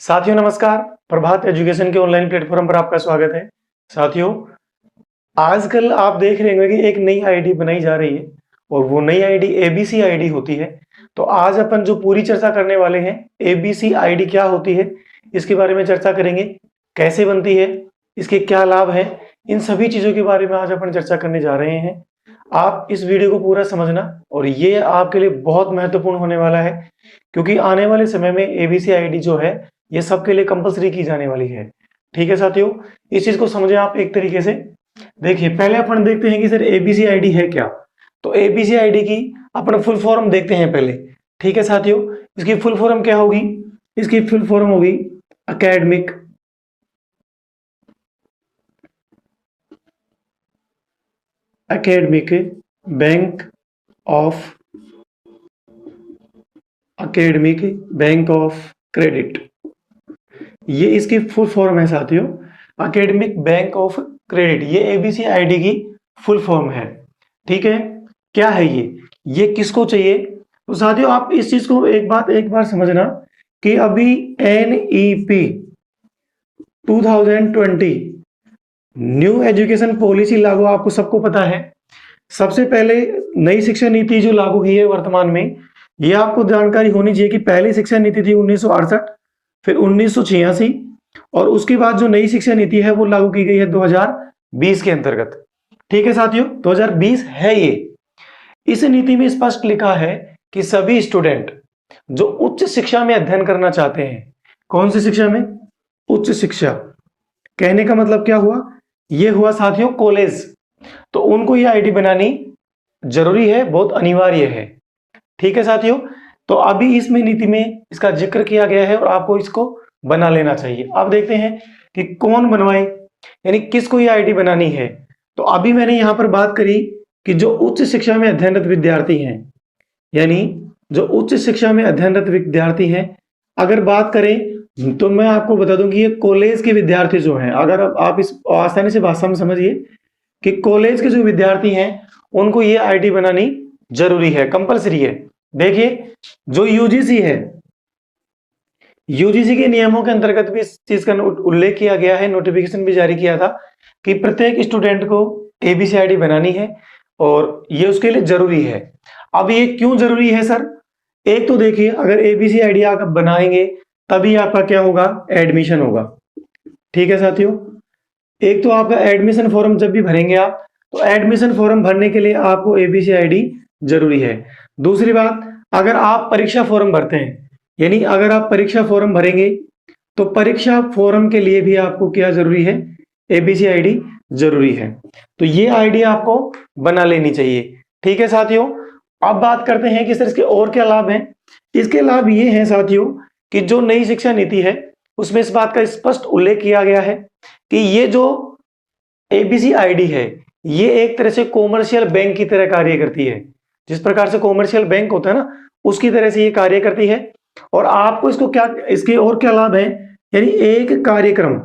साथियों नमस्कार। प्रभात एजुकेशन के ऑनलाइन प्लेटफॉर्म पर आपका स्वागत है। साथियों, आजकल आप देख रहे होंगे कि एक नई आईडी बनाई जा रही है और वो नई आईडी एबीसी आईडी होती है। तो आज अपन जो पूरी चर्चा करने वाले हैं, एबीसी आईडी क्या होती है इसके बारे में चर्चा करेंगे। कैसे बनती है, इसके क्या लाभ है, इन सभी चीजों के बारे में आज अपन चर्चा करने जा रहे हैं। आप इस वीडियो को पूरा समझना और ये आपके लिए बहुत महत्वपूर्ण होने वाला है, क्योंकि आने वाले समय में एबीसी आईडी जो है ये सबके लिए कंपलसरी की जाने वाली है। ठीक है साथियों, इस चीज को समझें आप एक तरीके से। देखिए, पहले अपन देखते हैं कि सर एबीसी आईडी है क्या। तो एबीसी आईडी की अपन फुल फॉर्म देखते हैं पहले। ठीक है साथियों, इसकी फुल फॉर्म क्या होगी? इसकी फुल फॉर्म होगी एकेडमिक बैंक ऑफ क्रेडिट। ये इसकी फुल फॉर्म है साथियों, एकेडमिक बैंक ऑफ क्रेडिट। ये एबीसी आईडी की फुल फॉर्म है। ठीक है, क्या है ये किसको चाहिए? तो साथियों, आप इस चीज को एक बार समझना कि अभी एनईपी 2020 न्यू एजुकेशन पॉलिसी लागू, आपको सबको पता है। सबसे पहले नई शिक्षा नीति जो लागू की है वर्तमान में, ये आपको जानकारी होनी चाहिए कि पहली शिक्षा नीति थी 1968, फिर 1986 और उसके बाद जो नई शिक्षा नीति है वो लागू की गई है 2020 के अंतर्गत। ठीक है साथियों, 2020 है ये। इस नीति में स्पष्ट लिखा है कि सभी स्टूडेंट जो उच्च शिक्षा में अध्ययन करना चाहते हैं, कौन सी शिक्षा में? उच्च शिक्षा। कहने का मतलब क्या हुआ? ये हुआ साथियों कॉलेज। तो उनको ये आईडी बनानी जरूरी है, बहुत अनिवार्य है। ठीक है साथियों, तो अभी इसमें नीति में इसका जिक्र किया गया है और आपको इसको बना लेना चाहिए। अब देखते हैं कि कौन बनवाए, यानी किसको ये आईडी बनानी है। तो अभी मैंने यहां पर बात करी कि जो उच्च शिक्षा में अध्ययनरत विद्यार्थी हैं, यानी जो उच्च शिक्षा में अध्ययनरत विद्यार्थी हैं, अगर बात करें तो मैं आपको बता दूं कि ये कॉलेज के विद्यार्थी जो हैं, अगर आप इस आसानी से भाषा में समझिए कि कॉलेज के जो विद्यार्थी हैं उनको ये आईडी बनानी जरूरी है, कंपलसरी है। देखिए, जो यूजीसी है, यूजीसी के नियमों के अंतर्गत भी इस चीज का उल्लेख किया गया है, नोटिफिकेशन भी जारी किया था कि प्रत्येक स्टूडेंट को एबीसी आईडी बनानी है और ये उसके लिए जरूरी है। अब ये क्यों जरूरी है सर? एक तो देखिए, अगर एबीसी आईडी आप बनाएंगे तभी आपका क्या होगा? एडमिशन होगा। ठीक है साथियों, एक तो आपका एडमिशन फॉर्म जब भी भरेंगे आप, तो एडमिशन फॉर्म भरने के लिए आपको एबीसी आईडी जरूरी है। दूसरी बात, अगर आप परीक्षा फॉर्म भरते हैं, यानी अगर आप परीक्षा फॉर्म भरेंगे तो परीक्षा फॉर्म के लिए भी आपको क्या जरूरी है? एबीसी आईडी जरूरी है। तो ये आईडी आपको बना लेनी चाहिए। ठीक है साथियों, अब बात करते हैं कि सर इसके और क्या लाभ हैं। इसके लाभ ये हैं साथियों कि जो नई शिक्षा नीति है उसमें इस बात का स्पष्ट उल्लेख किया गया है कि ये जो एबीसी आईडी है ये एक तरह से कॉमर्शियल बैंक की तरह कार्य करती है। जिस प्रकार से कॉमर्शियल बैंक होता है ना, उसकी तरह से ये कार्य करती है। और आपको इसको क्या, इसके और क्या लाभ है? यानी एक कार्यक्रम,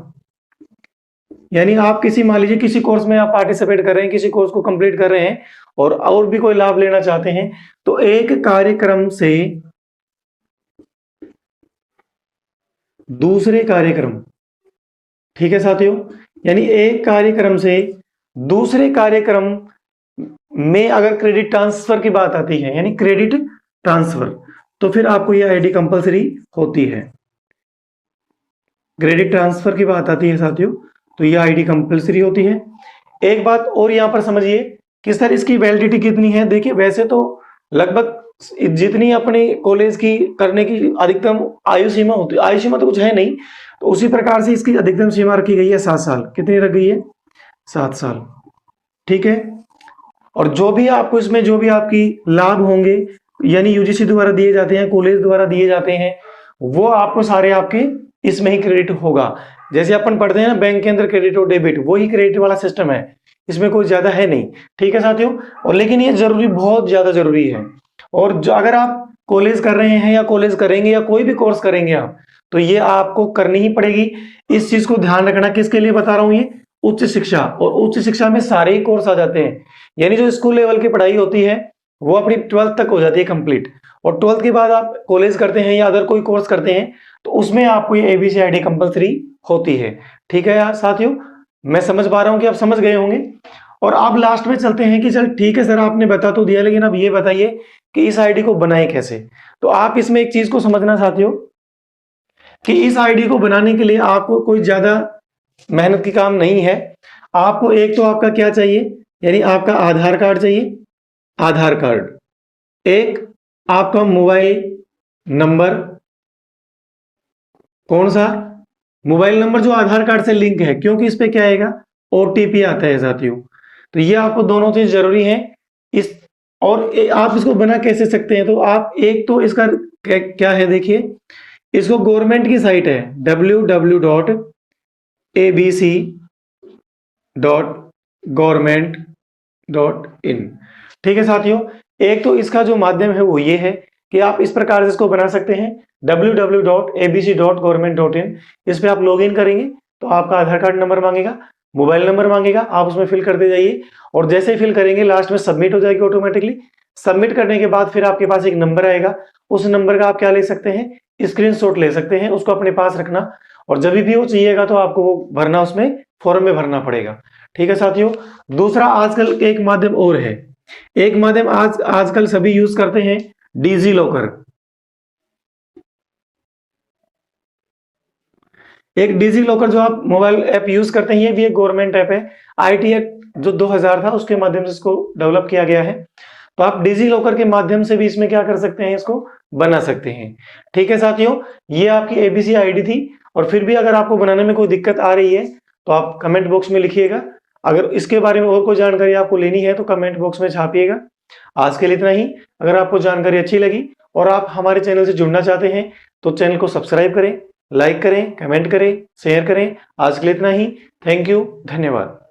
यानी आप किसी, मान लीजिए किसी कोर्स में आप पार्टिसिपेट कर रहे हैं, किसी कोर्स को कंप्लीट कर रहे हैं और भी कोई लाभ लेना चाहते हैं, तो एक कार्यक्रम से दूसरे कार्यक्रम, ठीक है साथियों, यानी एक कार्यक्रम से दूसरे कार्यक्रम में अगर क्रेडिट ट्रांसफर की बात आती है, यानी क्रेडिट ट्रांसफर, तो फिर आपको यह आईडी कंपलसरी होती है। क्रेडिट ट्रांसफर की बात आती है साथियों, तो यह आईडी कंपलसरी होती है। एक बात और यहां पर समझिए कि सर इसकी वैलिडिटी कितनी है। देखिए, वैसे तो लगभग जितनी अपनी कॉलेज की करने की अधिकतम आयु सीमा होती है, आयु सीमा तो कुछ है नहीं, तो उसी प्रकार से इसकी अधिकतम सीमा रखी गई है 7 साल। कितनी रख गई है? 7 साल। ठीक है, और जो भी आपको इसमें जो भी आपकी लाभ होंगे, यानी यूजीसी द्वारा दिए जाते हैं, कॉलेज द्वारा दिए जाते हैं, वो आपको सारे आपके इसमें ही क्रेडिट होगा। जैसे अपन पढ़ते हैं ना बैंक के अंदर क्रेडिट और डेबिट, वही क्रेडिट वाला सिस्टम है, इसमें कोई ज्यादा है नहीं। ठीक है साथियों, और लेकिन ये जरूरी, बहुत ज्यादा जरूरी है। और जो अगर आप कॉलेज कर रहे हैं या कॉलेज करेंगे या कोई भी कोर्स करेंगे आप, तो ये आपको करनी ही पड़ेगी। इस चीज को ध्यान रखना, किसके लिए बता रहा हूं ये? उच्च शिक्षा। और उच्च शिक्षा में सारे ही कोर्स आ जाते हैं, यानी जो स्कूल लेवल की पढ़ाई होती है वो अपनी 12th तक हो जाती है कंप्लीट। और 12th के बाद आप कॉलेज करते हैं या अदर कोई कोर्स करते हैं तो उसमें आपको ये एबीसी आईडी कंपलसरी होती है। ठीक है यार साथियों, मैं समझ पा रहा हूं कि आप समझ गए होंगे। और अब लास्ट में चलते हैं कि चल ठीक है सर आपने बता तो दिया, लेकिन अब ये बताइए कि इस आईडी को बनाए कैसे। तो आप इसमें एक चीज को समझना साथियों कि इस आईडी को बनाने के लिए आपको कोई ज्यादा मेहनत की काम नहीं है। आपको एक तो आपका क्या चाहिए, यानी आपका आधार कार्ड चाहिए, आधार कार्ड, एक आपका मोबाइल नंबर, कौन सा मोबाइल नंबर जो आधार कार्ड से लिंक है, क्योंकि इस पे क्या आएगा, ओटीपी आता है साथियों। तो ये आपको दोनों चीज जरूरी है। इस और आप इसको बना कैसे सकते हैं, तो आप एक तो इसका क्या है देखिए, इसको गवर्नमेंट की साइट है www.abc.government.in। ठीक है साथियों, एक तो इसका जो माध्यम है वो ये है कि आप इस प्रकार से इसको बना सकते हैं www.abc.government.in। इस पे आप लॉगिन करेंगे तो आपका आधार कार्ड नंबर मांगेगा, मोबाइल नंबर मांगेगा, आप उसमें फिल करते जाइए और जैसे ही फिल करेंगे लास्ट में सबमिट हो जाएगी ऑटोमेटिकली। सबमिट करने के बाद फिर आपके पास एक नंबर आएगा, उस नंबर का आप क्या ले सकते हैं, स्क्रीनशॉट ले सकते हैं, उसको अपने पास रखना और जब भी वो चाहिएगा तो आपको वो भरना, उसमें फॉर्म में भरना पड़ेगा। ठीक है साथियों। दूसरा आजकल एक माध्यम और है, एक माध्यम आजकल सभी यूज करते हैं, डिजी लॉकर। एक डिजी लॉकर जो आप मोबाइल ऐप यूज करते हैं, ये भी एक गवर्नमेंट ऐप है। आईटी एक्ट जो 2000 था उसके माध्यम से इसको डेवलप किया गया है। तो आप डिजी लॉकर के माध्यम से भी इसमें क्या कर सकते हैं, इसको बना सकते हैं। ठीक है साथियों, ये आपकी एबीसी आईडी थी। और फिर भी अगर आपको बनाने में कोई दिक्कत आ रही है तो आप कमेंट बॉक्स में लिखिएगा। अगर इसके बारे में और कोई जानकारी आपको लेनी है तो कमेंट बॉक्स में छापिएगा। आज के लिए इतना ही। अगर आपको जानकारी अच्छी लगी और आप हमारे चैनल से जुड़ना चाहते हैं तो चैनल को सब्सक्राइब करें, लाइक करें, कमेंट करें, शेयर करें। आज के लिए इतना ही। थैंक यू, धन्यवाद।